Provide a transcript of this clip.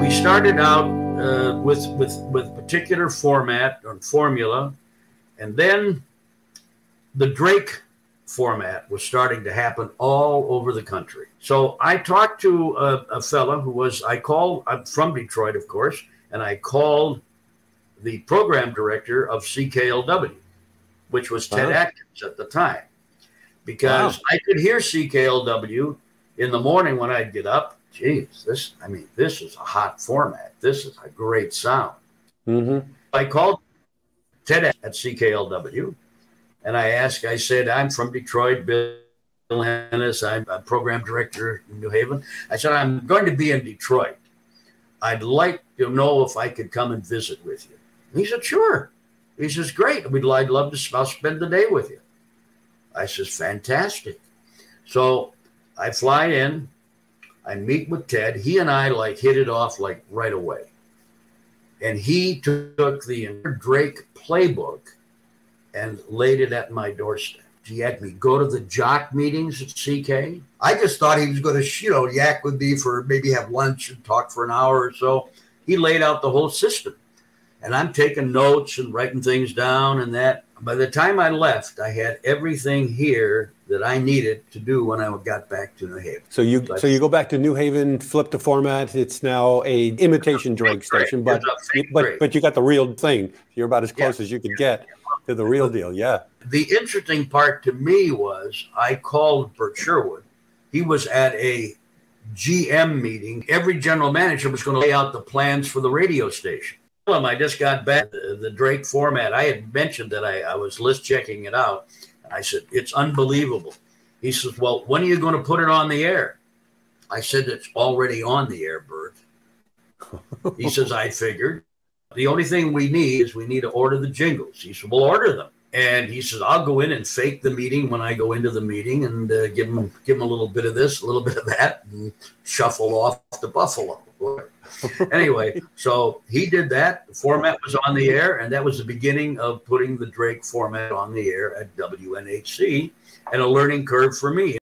We started out with particular format or formula, and then the Drake format was starting to happen all over the country. So I talked to a fella who was, I'm from Detroit, of course, and I called the program director of CKLW, which was Ted Atkins at the time, because I could hear CKLW in the morning when I'd get up. Geez, this is a hot format. This is a great sound. I called Ted at CKLW, and I said, I'm from Detroit, Bill Hennis. I'm a program director in New Haven. I said, I'm going to be in Detroit. I'd like to know if I could come and visit with you. And he said, sure. He says, great. I'd love to. I'll spend the day with you. I says, fantastic. So I fly in. I meet with Ted. He and I hit it off right away. And he took the Drake playbook and laid it at my doorstep. He had me go to the jock meetings at CK. I just thought he was going to, yak with me for maybe have lunch and talk for an hour or so. He laid out the whole system. And I'm taking notes and writing things down and that. By the time I left, I had everything here that I needed to do when I got back to New Haven. So you go back to New Haven, flip the format. It's now a imitation Drake station, but you got the real thing. You're about as close as you could get to the real deal. Yeah. The interesting part to me was I called Bert Sherwood. He was at a GM meeting. Every general manager was going to lay out the plans for the radio station. I just got back the Drake format. I had mentioned that I was list checking it out. And I said, it's unbelievable. He says, well, when are you going to put it on the air? I said, it's already on the air, Bert. He says, I figured. The only thing we need to order the jingles. He said, we'll order them. And he says, I'll go in and fake the meeting when I go into the meeting and give him a little bit of this, a little bit of that, and shuffle off to Buffalo. Anyway, so he did that. The format was on the air, and that was the beginning of putting the Drake format on the air at WNHC, and a learning curve for me.